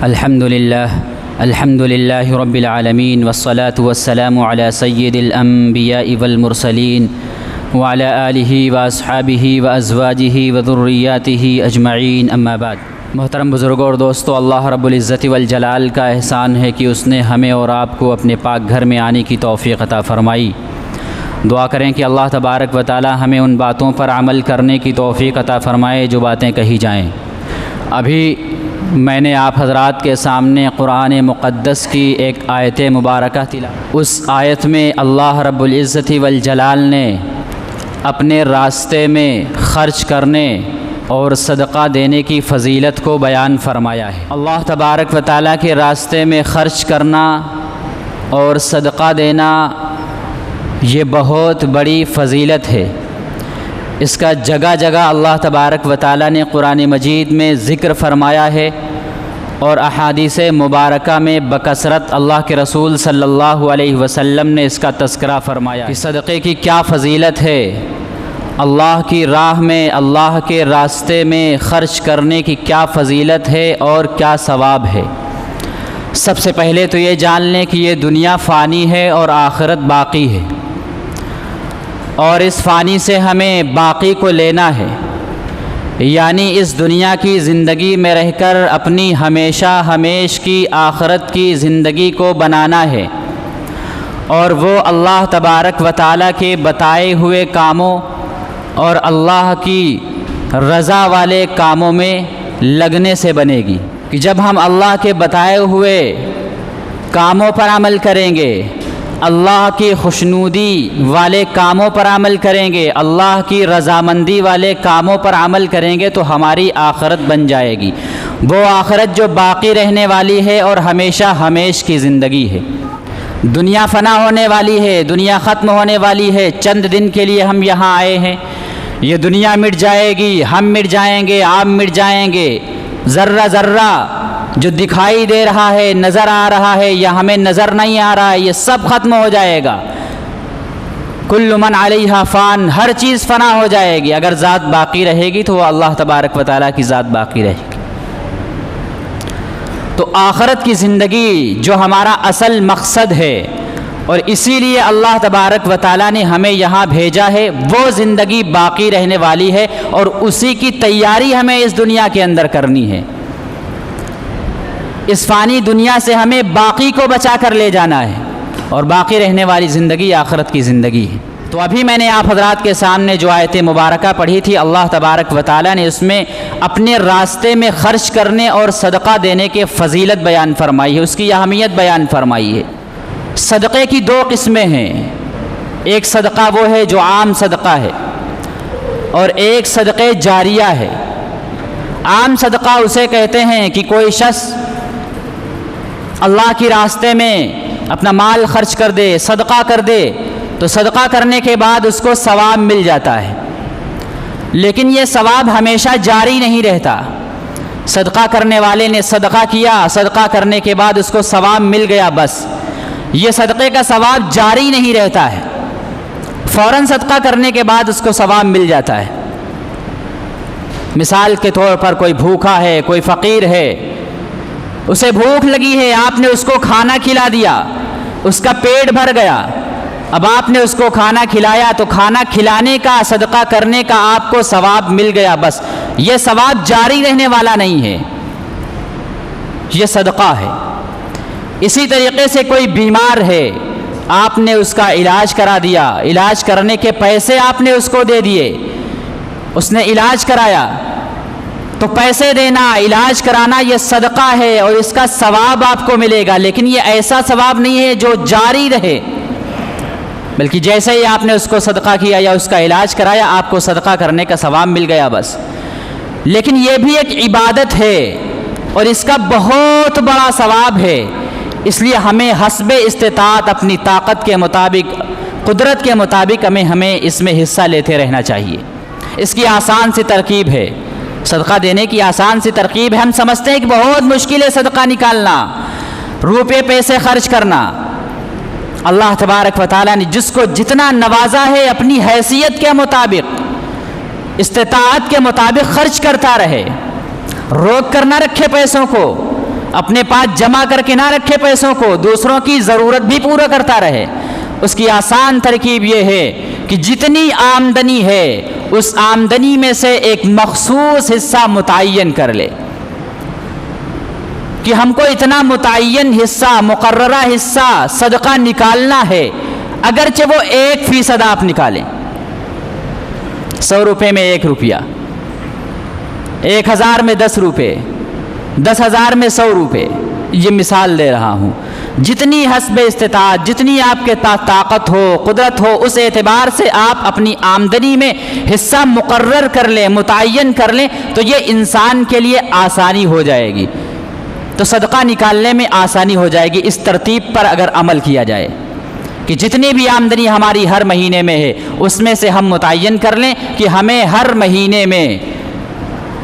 الحمد للہ رب العالمین والصلاة والسلام علی سید الانبیاء والمرسلین وعلی آلہ واصحابہ وازواجہ وذریاتہ اجمعین، اما بعد۔ محترم بزرگوں اور دوستو، اللہ رب العزت والجلال کا احسان ہے کہ اس نے ہمیں اور آپ کو اپنے پاک گھر میں آنے کی توفیق عطا فرمائی۔ دعا کریں کہ اللہ تبارک و تعالی ہمیں ان باتوں پر عمل کرنے کی توفیق عطا فرمائے جو باتیں کہی جائیں۔ ابھی میں نے آپ حضرات کے سامنے قرآن مقدس کی ایک آیت مبارکہ تلاوت۔ اس آیت میں اللہ رب العزت والجلال نے اپنے راستے میں خرچ کرنے اور صدقہ دینے کی فضیلت کو بیان فرمایا ہے۔ اللہ تبارک و تعالیٰ کے راستے میں خرچ کرنا اور صدقہ دینا یہ بہت بڑی فضیلت ہے۔ اس کا جگہ جگہ اللہ تبارک و تعالیٰ نے قرآن مجید میں ذکر فرمایا ہے، اور احادیث مبارکہ میں بکثرت اللہ کے رسول صلی اللہ علیہ وسلم نے اس کا تذکرہ فرمایا کہ صدقے کی کیا فضیلت ہے، اللہ کی راہ میں، اللہ کے راستے میں خرچ کرنے کی کیا فضیلت ہے اور کیا ثواب ہے۔ سب سے پہلے تو یہ جان لیں کہ یہ دنیا فانی ہے اور آخرت باقی ہے، اور اس فانی سے ہمیں باقی کو لینا ہے، یعنی اس دنیا کی زندگی میں رہ کر اپنی ہمیشہ ہمیش کی آخرت کی زندگی کو بنانا ہے، اور وہ اللہ تبارک و تعالیٰ کے بتائے ہوئے کاموں اور اللہ کی رضا والے کاموں میں لگنے سے بنے گی کہ جب ہم اللہ کے بتائے ہوئے کاموں پر عمل کریں گے، اللہ کی خوشنودی والے کاموں پر عمل کریں گے، اللہ کی رضامندی والے کاموں پر عمل کریں گے، تو ہماری آخرت بن جائے گی، وہ آخرت جو باقی رہنے والی ہے اور ہمیشہ ہمیش کی زندگی ہے۔ دنیا فنا ہونے والی ہے، دنیا ختم ہونے والی ہے، چند دن کے لیے ہم یہاں آئے ہیں، یہ دنیا مٹ جائے گی، ہم مٹ جائیں گے، آپ مٹ جائیں گے، ذرہ ذرہ جو دکھائی دے رہا ہے، نظر آ رہا ہے یا ہمیں نظر نہیں آ رہا ہے، یہ سب ختم ہو جائے گا۔ کل من علیہا فان، ہر چیز فنا ہو جائے گی، اگر ذات باقی رہے گی تو وہ اللہ تبارک و تعالیٰ کی ذات باقی رہے گی۔ تو آخرت کی زندگی جو ہمارا اصل مقصد ہے، اور اسی لیے اللہ تبارک و تعالیٰ نے ہمیں یہاں بھیجا ہے، وہ زندگی باقی رہنے والی ہے، اور اسی کی تیاری ہمیں اس دنیا کے اندر کرنی ہے۔ اس فانی دنیا سے ہمیں باقی کو بچا کر لے جانا ہے، اور باقی رہنے والی زندگی آخرت کی زندگی ہے۔ تو ابھی میں نے آپ حضرات کے سامنے جو آیت مبارکہ پڑھی تھی، اللہ تبارک و تعالیٰ نے اس میں اپنے راستے میں خرچ کرنے اور صدقہ دینے کے فضیلت بیان فرمائی ہے، اس کی اہمیت بیان فرمائی ہے۔ صدقے کی دو قسمیں ہیں، ایک صدقہ وہ ہے جو عام صدقہ ہے، اور ایک صدقے جاریہ ہے۔ عام صدقہ اسے کہتے ہیں کہ کوئی شخص اللہ کی راستے میں اپنا مال خرچ کر دے، صدقہ کر دے، تو صدقہ کرنے کے بعد اس کو ثواب مل جاتا ہے، لیکن یہ ثواب ہمیشہ جاری نہیں رہتا۔ صدقہ کرنے والے نے صدقہ کیا، صدقہ کرنے کے بعد اس کو ثواب مل گیا، بس یہ صدقے کا ثواب جاری نہیں رہتا ہے، فوراً صدقہ کرنے کے بعد اس کو ثواب مل جاتا ہے۔ مثال کے طور پر کوئی بھوکا ہے، کوئی فقیر ہے، اسے بھوک لگی ہے، آپ نے اس کو کھانا کھلا دیا، اس کا پیٹ بھر گیا، اب آپ نے اس کو کھانا کھلایا تو کھانا کھلانے کا، صدقہ کرنے کا آپ کو ثواب مل گیا، بس یہ ثواب جاری رہنے والا نہیں ہے، یہ صدقہ ہے۔ اسی طریقے سے کوئی بیمار ہے، آپ نے اس کا علاج کرا دیا، علاج کرنے کے پیسے آپ نے اس کو دے دیے، اس نے علاج کرایا، تو پیسے دینا، علاج کرانا یہ صدقہ ہے، اور اس کا ثواب آپ کو ملے گا، لیکن یہ ایسا ثواب نہیں ہے جو جاری رہے، بلکہ جیسے ہی آپ نے اس کو صدقہ کیا یا اس کا علاج کرایا، آپ کو صدقہ کرنے کا ثواب مل گیا بس۔ لیکن یہ بھی ایک عبادت ہے، اور اس کا بہت بڑا ثواب ہے، اس لیے ہمیں حسب استطاعت اپنی طاقت کے مطابق، قدرت کے مطابق ہمیں اس میں حصہ لیتے رہنا چاہیے۔ اس کی آسان سی ترکیب ہے، صدقہ دینے کی آسان سی ترکیب ہے۔ ہم سمجھتے ہیں کہ بہت مشکل ہے صدقہ نکالنا، روپے پیسے خرچ کرنا۔ اللہ تبارک و تعالیٰ نے جس کو جتنا نوازا ہے، اپنی حیثیت کے مطابق، استطاعت کے مطابق خرچ کرتا رہے، روک کر نہ رکھے پیسوں کو، اپنے پاس جمع کر کے نہ رکھے پیسوں کو، دوسروں کی ضرورت بھی پورا کرتا رہے۔ اس کی آسان ترکیب یہ ہے کہ جتنی آمدنی ہے اس آمدنی میں سے ایک مخصوص حصہ متعین کر لے، کہ ہم کو اتنا متعین حصہ، مقررہ حصہ صدقہ نکالنا ہے، اگرچہ وہ 1% آپ نکالیں، 100 روپے میں 1 روپیہ، 1000 میں 10 روپے، 10,000 میں 100 روپے، یہ مثال دے رہا ہوں۔ جتنی حسب استطاعت، جتنی آپ کے پاس طاقت ہو، قدرت ہو، اس اعتبار سے آپ اپنی آمدنی میں حصہ مقرر کر لیں، متعین کر لیں، تو یہ انسان کے لیے آسانی ہو جائے گی، تو صدقہ نکالنے میں آسانی ہو جائے گی۔ اس ترتیب پر اگر عمل کیا جائے کہ جتنی بھی آمدنی ہماری ہر مہینے میں ہے اس میں سے ہم متعین کر لیں کہ ہمیں ہر مہینے میں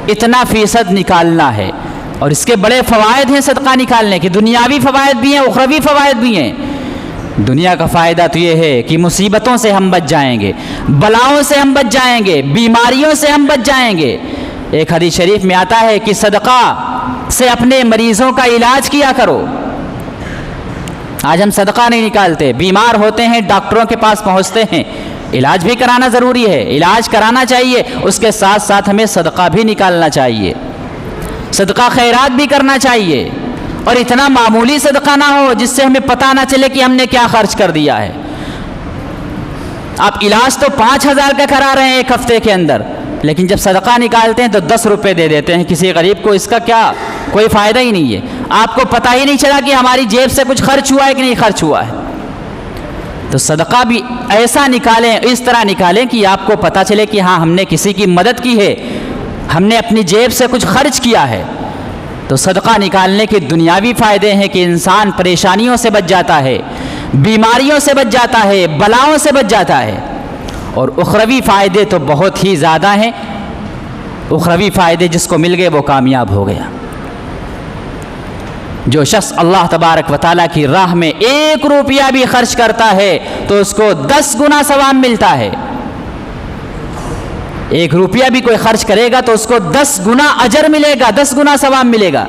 اتنا فیصد نکالنا ہے، اور اس کے بڑے فوائد ہیں صدقہ نکالنے کے، دنیاوی فوائد بھی ہیں، اخروی فوائد بھی ہیں۔ دنیا کا فائدہ تو یہ ہے کہ مصیبتوں سے ہم بچ جائیں گے، بلاؤں سے ہم بچ جائیں گے، بیماریوں سے ہم بچ جائیں گے۔ ایک حدیث شریف میں آتا ہے کہ صدقہ سے اپنے مریضوں کا علاج کیا کرو۔ آج ہم صدقہ نہیں نکالتے، بیمار ہوتے ہیں ڈاکٹروں کے پاس پہنچتے ہیں، علاج بھی کرانا ضروری ہے، علاج کرانا چاہیے، اس کے ساتھ ساتھ ہمیں صدقہ بھی نکالنا چاہیے، صدقہ خیرات بھی کرنا چاہیے، اور اتنا معمولی صدقہ نہ ہو جس سے ہمیں پتہ نہ چلے کہ ہم نے کیا خرچ کر دیا ہے۔ آپ علاج تو 5,000 کا کرا رہے ہیں ایک ہفتے کے اندر، لیکن جب صدقہ نکالتے ہیں تو 10 روپے دے دیتے ہیں کسی غریب کو، اس کا کیا کوئی فائدہ ہی نہیں ہے، آپ کو پتہ ہی نہیں چلا کہ ہماری جیب سے کچھ خرچ ہوا ہے کہ نہیں خرچ ہوا ہے۔ تو صدقہ بھی ایسا نکالیں، اس طرح نکالیں کہ آپ کو پتہ چلے کہ ہاں ہم نے کسی کی مدد کی ہے، ہم نے اپنی جیب سے کچھ خرچ کیا ہے۔ تو صدقہ نکالنے کے دنیاوی فائدے ہیں کہ انسان پریشانیوں سے بچ جاتا ہے، بیماریوں سے بچ جاتا ہے، بلاؤں سے بچ جاتا ہے، اور اخروی فائدے تو بہت ہی زیادہ ہیں۔ اخروی فائدے جس کو مل گئے وہ کامیاب ہو گیا۔ جو شخص اللہ تبارک و تعالیٰ کی راہ میں 1 روپیہ بھی خرچ کرتا ہے تو اس کو 10 گنا ثواب ملتا ہے۔ 1 روپیہ بھی کوئی خرچ کرے گا تو اس کو 10 گنا اجر ملے گا، 10 گنا ثواب ملے گا۔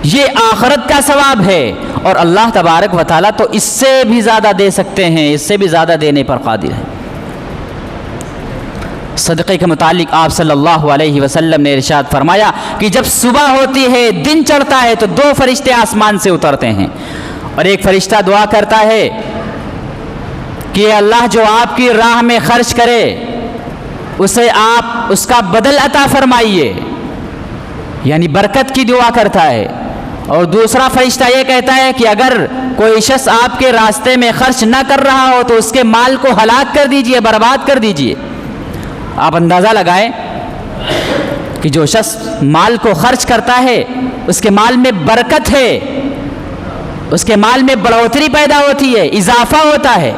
یہ آخرت کا ثواب ہے، اور اللہ تبارک و تعالیٰ تو اس سے بھی زیادہ دے سکتے ہیں، اس سے بھی زیادہ دینے پر قادر ہے۔ صدقے کے متعلق آپ صلی اللہ علیہ وسلم نے ارشاد فرمایا کہ جب صبح ہوتی ہے، دن چڑھتا ہے، تو 2 فرشتے آسمان سے اترتے ہیں، اور ایک فرشتہ دعا کرتا ہے کہ اللہ جو آپ کی راہ میں خرچ کرے اسے آپ اس کا بدل عطا فرمائیے، یعنی برکت کی دعا کرتا ہے۔ اور دوسرا فرشتہ یہ کہتا ہے کہ اگر کوئی شخص آپ کے راستے میں خرچ نہ کر رہا ہو تو اس کے مال کو ہلاک کر دیجئے، برباد کر دیجئے۔ آپ اندازہ لگائیں کہ جو شخص مال کو خرچ کرتا ہے اس کے مال میں برکت ہے، اس کے مال میں بڑھوتری پیدا ہوتی ہے، اضافہ ہوتا ہے،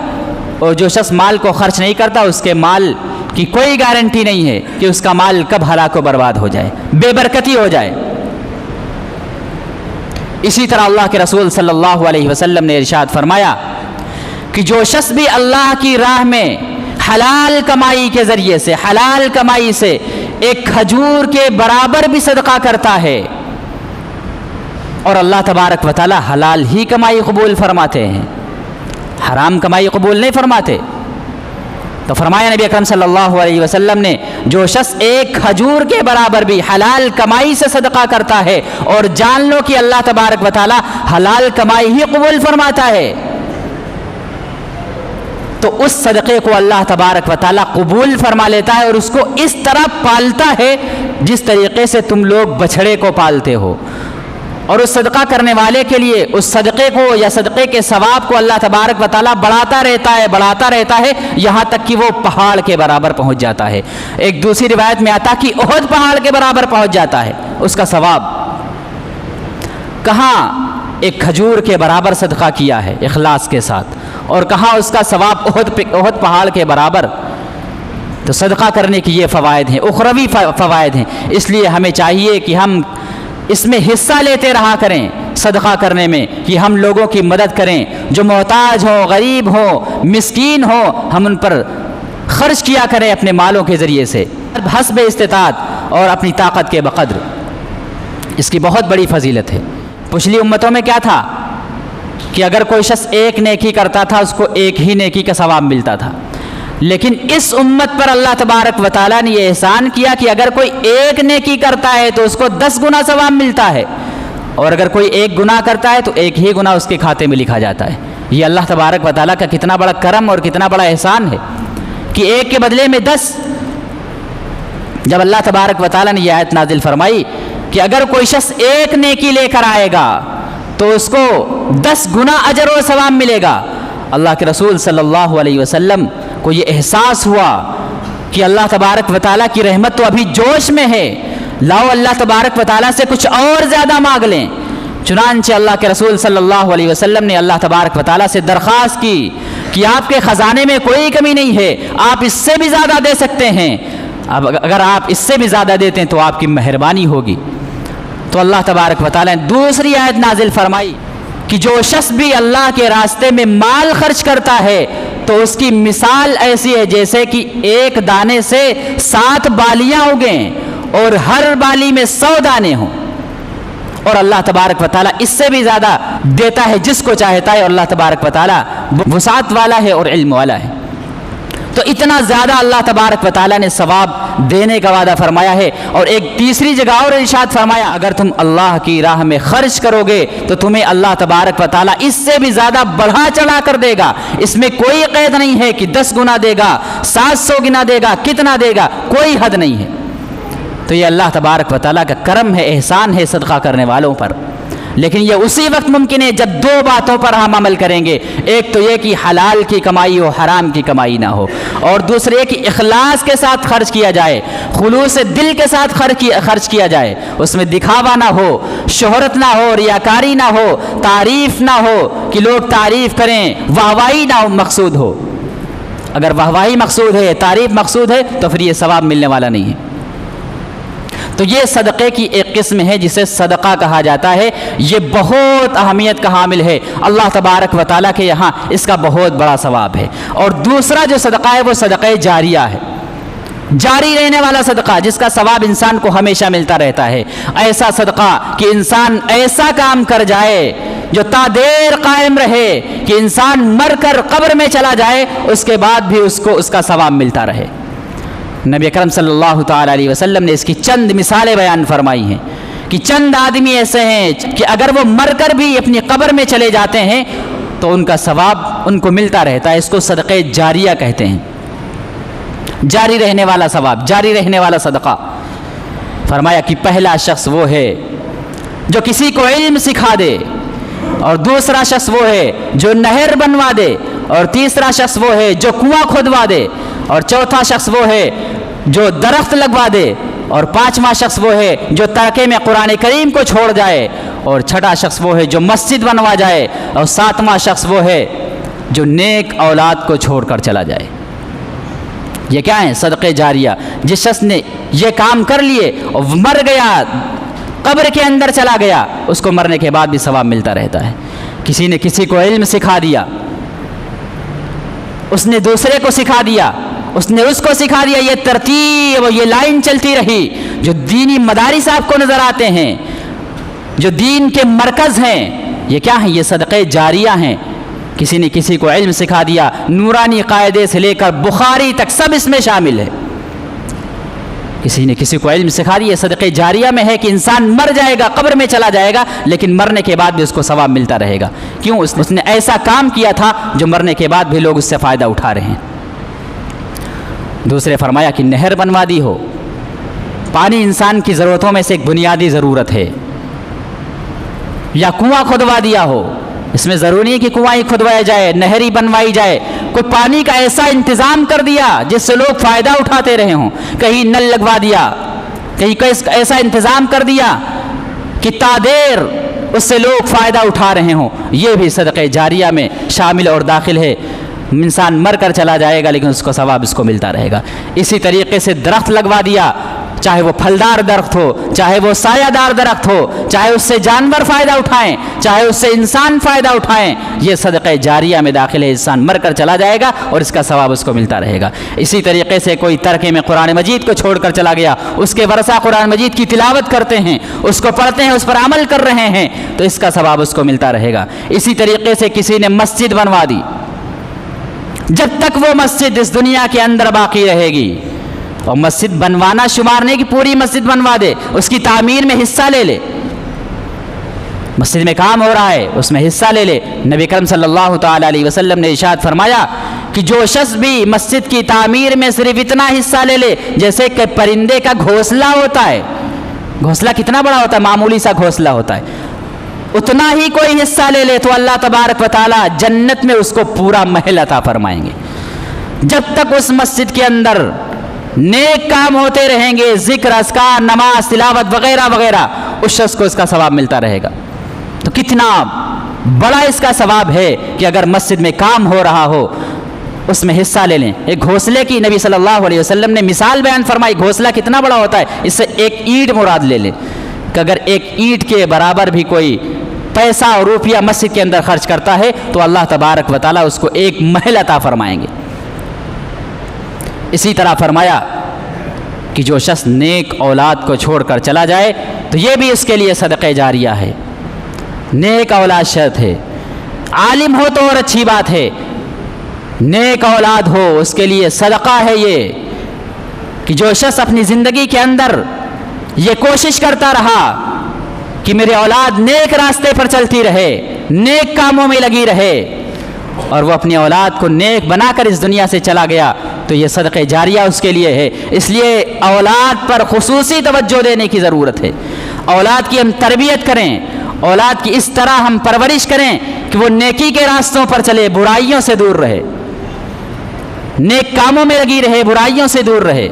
اور جو شخص مال کو خرچ نہیں کرتا اس کے مال کی کوئی گارنٹی نہیں ہے کہ اس کا مال کب ہلاک و برباد ہو جائے، بے برکتی ہو جائے۔ اسی طرح اللہ کے رسول صلی اللہ علیہ وسلم نے ارشاد فرمایا کہ جو شخص بھی اللہ کی راہ میں حلال کمائی کے ذریعے سے، حلال کمائی سے ایک کھجور کے برابر بھی صدقہ کرتا ہے، اور اللہ تبارک و تعالی حلال ہی کمائی قبول فرماتے ہیں، حرام کمائی قبول نہیں فرماتے، تو فرمایا نبی اکرم صلی اللہ علیہ وسلم نے جو شخص ایک کھجور کے برابر بھی حلال کمائی سے صدقہ کرتا ہے، اور جان لو کہ اللہ تبارک و تعالی حلال کمائی ہی قبول فرماتا ہے، تو اس صدقے کو اللہ تبارک و تعالی قبول فرما لیتا ہے، اور اس کو اس طرح پالتا ہے جس طریقے سے تم لوگ بچھڑے کو پالتے ہو۔ اور اس صدقہ کرنے والے کے لیے اس صدقے کو یا صدقے کے ثواب کو اللہ تبارک و تعالی بڑھاتا رہتا ہے یہاں تک کہ وہ پہاڑ کے برابر پہنچ جاتا ہے۔ ایک دوسری روایت میں آتا کہ احد پہاڑ کے برابر پہنچ جاتا ہے اس کا ثواب۔ کہاں ایک کھجور کے برابر صدقہ کیا ہے اخلاص کے ساتھ، اور کہاں اس کا ثواب احد پہاڑ کے برابر۔ تو صدقہ کرنے کی یہ فوائد ہیں، اخروی فوائد ہیں، اس لیے ہمیں چاہیے کہ ہم اس میں حصہ لیتے رہا کریں صدقہ کرنے میں، کہ ہم لوگوں کی مدد کریں، جو محتاج ہوں، غریب ہوں، مسکین ہوں، ہم ان پر خرچ کیا کریں اپنے مالوں کے ذریعے سے حسب استطاعت اور اپنی طاقت کے بقدر۔ اس کی بہت بڑی فضیلت ہے۔ پچھلی امتوں میں کیا تھا کہ اگر کوئی شخص ایک نیکی کرتا تھا اس کو ایک ہی نیکی کا ثواب ملتا تھا، لیکن اس امت پر اللہ تبارک و تعالیٰ نے یہ احسان کیا کہ اگر کوئی ایک نیکی کرتا ہے تو اس کو 10 گنا ثواب ملتا ہے، اور اگر کوئی ایک گناہ کرتا ہے تو ایک ہی گناہ اس کے کھاتے میں لکھا جاتا ہے۔ یہ اللہ تبارک و تعالیٰ کا کتنا بڑا کرم اور کتنا بڑا احسان ہے کہ ایک کے بدلے میں 10۔ جب اللہ تبارک و تعالیٰ نے یہ آیت نازل فرمائی کہ اگر کوئی شخص ایک نیکی لے کر آئے گا تو اس کو 10 گنا اجر و ثواب ملے گا، اللہ کے رسول صلی اللہ علیہ وسلم کو یہ احساس ہوا کہ اللہ تبارک و تعالیٰ کی رحمت تو ابھی جوش میں ہے، لاؤ اللہ تبارک و تعالیٰ سے کچھ اور زیادہ مانگ لیں۔ چنانچہ اللہ کے رسول صلی اللہ علیہ وسلم نے اللہ تبارک و تعالیٰ سے درخواست کی کہ آپ کے خزانے میں کوئی کمی نہیں ہے، آپ اس سے بھی زیادہ دے سکتے ہیں، اب اگر آپ اس سے بھی زیادہ دیتے ہیں تو آپ کی مہربانی ہوگی۔ تو اللہ تبارک و تعالیٰ نے دوسری آیت نازل فرمائی کہ جو شخص بھی اللہ کے راستے میں مال خرچ کرتا ہے تو اس کی مثال ایسی ہے جیسے کہ ایک دانے سے 7 بالیاں اگیں اور ہر بالی میں 100 دانے ہوں، اور اللہ تبارک و تعالیٰ اس سے بھی زیادہ دیتا ہے جس کو چاہتا ہے، اور اللہ تبارک و تعالیٰ وسعت والا ہے اور علم والا ہے۔ تو اتنا زیادہ اللہ تبارک و تعالیٰ نے ثواب دینے کا وعدہ فرمایا ہے۔ اور ایک تیسری جگہ اور ارشاد فرمایا اگر تم اللہ کی راہ میں خرچ کرو گے تو تمہیں اللہ تبارک و تعالیٰ اس سے بھی زیادہ بڑھا چڑھا کر دے گا، اس میں کوئی قید نہیں ہے کہ 10 گنا دے گا، 700 گنا دے گا، کتنا دے گا، کوئی حد نہیں ہے۔ تو یہ اللہ تبارک و تعالیٰ کا کرم ہے، احسان ہے صدقہ کرنے والوں پر، لیکن یہ اسی وقت ممکن ہے جب 2 باتوں پر ہم عمل کریں گے، ایک تو یہ کہ حلال کی کمائی ہو، حرام کی کمائی نہ ہو، اور دوسرے یہ کہ اخلاص کے ساتھ خرچ کیا جائے، خلوص دل کے ساتھ خرچ کیا جائے، اس میں دکھاوا نہ ہو، شہرت نہ ہو، ریاکاری نہ ہو، تعریف نہ ہو کہ لوگ تعریف کریں، واہواہی نہ ہو مقصود ہو۔ اگر واہواہی مقصود ہے، تعریف مقصود ہے تو پھر یہ ثواب ملنے والا نہیں ہے۔ تو یہ صدقے کی ایک قسم ہے جسے صدقہ کہا جاتا ہے، یہ بہت اہمیت کا حامل ہے، اللہ تبارک و تعالیٰ کے یہاں اس کا بہت بڑا ثواب ہے۔ اور دوسرا جو صدقہ ہے وہ صدقہ جاریہ ہے، جاری رہنے والا صدقہ جس کا ثواب انسان کو ہمیشہ ملتا رہتا ہے۔ ایسا صدقہ کہ انسان ایسا کام کر جائے جو تا دیر قائم رہے، کہ انسان مر کر قبر میں چلا جائے اس کے بعد بھی اس کو اس کا ثواب ملتا رہے۔ نبی اکرم صلی اللہ تعالیٰ علیہ وسلم نے اس کی چند مثالیں بیان فرمائی ہیں کہ چند آدمی ایسے ہیں کہ اگر وہ مر کر بھی اپنی قبر میں چلے جاتے ہیں تو ان کا ثواب ان کو ملتا رہتا ہے۔ اس کو صدقہ جاریہ کہتے ہیں، جاری رہنے والا ثواب، جاری رہنے والا صدقہ۔ فرمایا کہ پہلا شخص وہ ہے جو کسی کو علم سکھا دے، اور دوسرا شخص وہ ہے جو نہر بنوا دے، اور تیسرا شخص وہ ہے جو کنواں کھودوا دے، اور چوتھا شخص وہ ہے جو درخت لگوا دے، اور 5واں شخص وہ ہے جو ترکے میں قرآن کریم کو چھوڑ جائے، اور 6واں شخص وہ ہے جو مسجد بنوا جائے، اور 7واں شخص وہ ہے جو نیک اولاد کو چھوڑ کر چلا جائے۔ یہ کیا ہے؟ صدقہ جاریہ۔ جس شخص نے یہ کام کر لیے اور مر گیا، قبر کے اندر چلا گیا، اس کو مرنے کے بعد بھی ثواب ملتا رہتا ہے۔ کسی نے کسی کو علم سکھا دیا، اس نے دوسرے کو سکھا دیا، اس نے اس کو سکھا دیا، یہ ترتیب اور یہ لائن چلتی رہی۔ جو دینی مدارس آپ کو نظر آتے ہیں، جو دین کے مرکز ہیں، یہ کیا ہیں؟ یہ صدقہ جاریہ ہیں۔ کسی نے کسی کو علم سکھا دیا، نورانی قاعدے سے لے کر بخاری تک سب اس میں شامل ہے۔ کسی نے کسی کو علم سکھا دیا، صدقہ جاریہ میں ہے کہ انسان مر جائے گا، قبر میں چلا جائے گا، لیکن مرنے کے بعد بھی اس کو ثواب ملتا رہے گا۔ کیوں؟ اس نے ایسا کام کیا تھا جو مرنے کے بعد بھی لوگ اس سے فائدہ اٹھا رہے ہیں۔ دوسرے فرمایا کہ نہر بنوا دی ہو، پانی انسان کی ضرورتوں میں سے ایک بنیادی ضرورت ہے، یا کنواں کھودوا دیا ہو، اس میں ضروری نہیں کہ کنواں ہی کھدوایا جائے، نہر ہی بنوائی جائے، کوئی پانی کا ایسا انتظام کر دیا جس سے لوگ فائدہ اٹھاتے رہے ہوں، کہیں نل لگوا دیا، کہیں ایسا انتظام کر دیا کہ تا دیر اس سے لوگ فائدہ اٹھا رہے ہوں، یہ بھی صدقہ جاریہ میں شامل اور داخل ہے۔ انسان مر کر چلا جائے گا لیکن اس کو ثواب اس کو ملتا رہے گا۔ اسی طریقے سے درخت لگوا دیا، چاہے وہ پھلدار درخت ہو، چاہے وہ سایہ دار درخت ہو، چاہے اس سے جانور فائدہ اٹھائیں، چاہے اس سے انسان فائدہ اٹھائیں، یہ صدقہ جاریہ میں داخل ہے۔ انسان مر کر چلا جائے گا اور اس کا ثواب اس کو ملتا رہے گا۔ اسی طریقے سے کوئی ترکے میں قرآن مجید کو چھوڑ کر چلا گیا، اس کے ورثہ قرآن مجید کی تلاوت کرتے ہیں، اس کو پڑھتے ہیں، اس پر عمل کر رہے ہیں، تو اس کا ثواب اس کو ملتا رہے گا۔ اسی طریقے سے کسی نے مسجد بنوا دی، جب تک وہ مسجد اس دنیا کے اندر باقی رہے گی، اور مسجد بنوانا شمار نہیں کہ پوری مسجد بنوا دے، اس کی تعمیر میں حصہ لے لے، مسجد میں کام ہو رہا ہے اس میں حصہ لے لے۔ نبی کرم صلی اللہ تعالی علیہ وسلم نے ارشاد فرمایا کہ جو شخص بھی مسجد کی تعمیر میں صرف اتنا حصہ لے لے جیسے کہ پرندے کا گھونسلہ ہوتا ہے، گھونسلہ کتنا بڑا ہوتا ہے، معمولی سا گھونسلہ ہوتا ہے، اتنا ہی کوئی حصہ لے لے تو اللہ تبارک و تعالی جنت میں اس کو پورا محل عطا فرمائیں گے۔ جب تک اس مسجد کے اندر نیک کام ہوتے رہیں گے، ذکر، اذکار، نماز، تلاوت وغیرہ وغیرہ، اس شخص کو اس کا ثواب ملتا رہے گا۔ تو کتنا بڑا اس کا ثواب ہے کہ اگر مسجد میں کام ہو رہا ہو اس میں حصہ لے لیں۔ ایک گھونسلے کی نبی صلی اللہ علیہ وسلم نے مثال بیان فرمائی، گھونسلہ کتنا بڑا ہوتا ہے، اس سے ایک اینٹ مراد لے لیں کہ اگر ایک اینٹ کے برابر بھی کوئی پیسہ اور روپیہ مسجد کے اندر خرچ کرتا ہے تو اللہ تبارک و تعالیٰ اس کو ایک محل عطا فرمائیں گے۔ اسی طرح فرمایا کہ جو شخص نیک اولاد کو چھوڑ کر چلا جائے تو یہ بھی اس کے لیے صدقہ جاریہ ہے۔ نیک اولاد شرط ہے، عالم ہو تو اور اچھی بات ہے، نیک اولاد ہو اس کے لیے صدقہ ہے یہ کہ جو شخص اپنی زندگی کے اندر یہ کوشش کرتا رہا کہ میری اولاد نیک راستے پر چلتی رہے، نیک کاموں میں لگی رہے، اور وہ اپنی اولاد کو نیک بنا کر اس دنیا سے چلا گیا تو یہ صدقہ جاریہ اس کے لیے ہے۔ اس لیے اولاد پر خصوصی توجہ دینے کی ضرورت ہے، اولاد کی ہم تربیت کریں، اولاد کی اس طرح ہم پرورش کریں کہ وہ نیکی کے راستوں پر چلے، برائیوں سے دور رہے، نیک کاموں میں لگی رہے، برائیوں سے دور رہے۔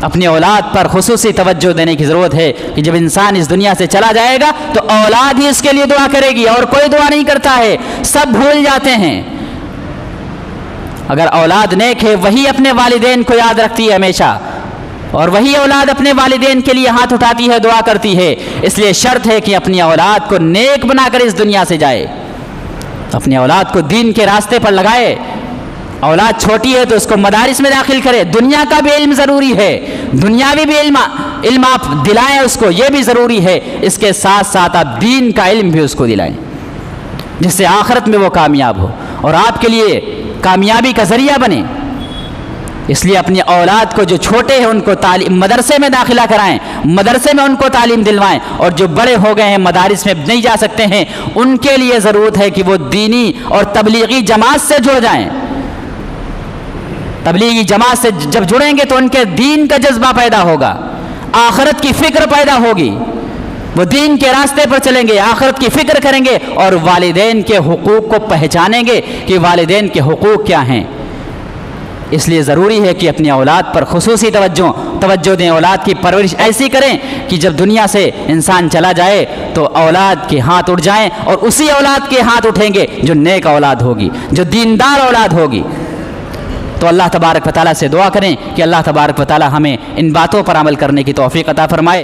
اپنی اولاد پر خصوصی توجہ دینے کی ضرورت ہے کہ جب انسان اس دنیا سے چلا جائے گا تو اولاد ہی اس کے لیے دعا کرے گی، اور کوئی دعا نہیں کرتا ہے، سب بھول جاتے ہیں۔ اگر اولاد نیک ہے وہی اپنے والدین کو یاد رکھتی ہے ہمیشہ، اور وہی اولاد اپنے والدین کے لیے ہاتھ اٹھاتی ہے، دعا کرتی ہے۔ اس لیے شرط ہے کہ اپنی اولاد کو نیک بنا کر اس دنیا سے جائے، اپنی اولاد کو دین کے راستے پر لگائے۔ اولاد چھوٹی ہے تو اس کو مدارس میں داخل کرے، دنیا کا بھی علم ضروری ہے، دنیاوی بھی علم آپ دلائیں اس کو، یہ بھی ضروری ہے، اس کے ساتھ ساتھ آپ دین کا علم بھی اس کو دلائیں جس سے آخرت میں وہ کامیاب ہو اور آپ کے لیے کامیابی کا ذریعہ بنے۔ اس لیے اپنی اولاد کو جو چھوٹے ہیں ان کو مدرسے میں داخلہ کرائیں، مدرسے میں ان کو تعلیم دلوائیں، اور جو بڑے ہو گئے ہیں مدارس میں نہیں جا سکتے ہیں ان کے لیے ضرورت ہے کہ وہ دینی اور تبلیغی جماعت سے جڑ جائیں۔ تبلیغی جماعت سے جب جڑیں گے تو ان کے دین کا جذبہ پیدا ہوگا، آخرت کی فکر پیدا ہوگی، وہ دین کے راستے پر چلیں گے، آخرت کی فکر کریں گے، اور والدین کے حقوق کو پہچانیں گے کہ والدین کے حقوق کیا ہیں۔ اس لیے ضروری ہے کہ اپنی اولاد پر خصوصی توجہ دیں، اولاد کی پرورش ایسی کریں کہ جب دنیا سے انسان چلا جائے تو اولاد کے ہاتھ اٹھ جائیں، اور اسی اولاد کے ہاتھ اٹھیں گے جو نیک اولاد ہوگی، جو دیندار اولاد ہوگی۔ تو اللہ تبارک و تعالیٰ سے دعا کریں کہ اللہ تبارک و تعالیٰ ہمیں ان باتوں پر عمل کرنے کی توفیق عطا فرمائے۔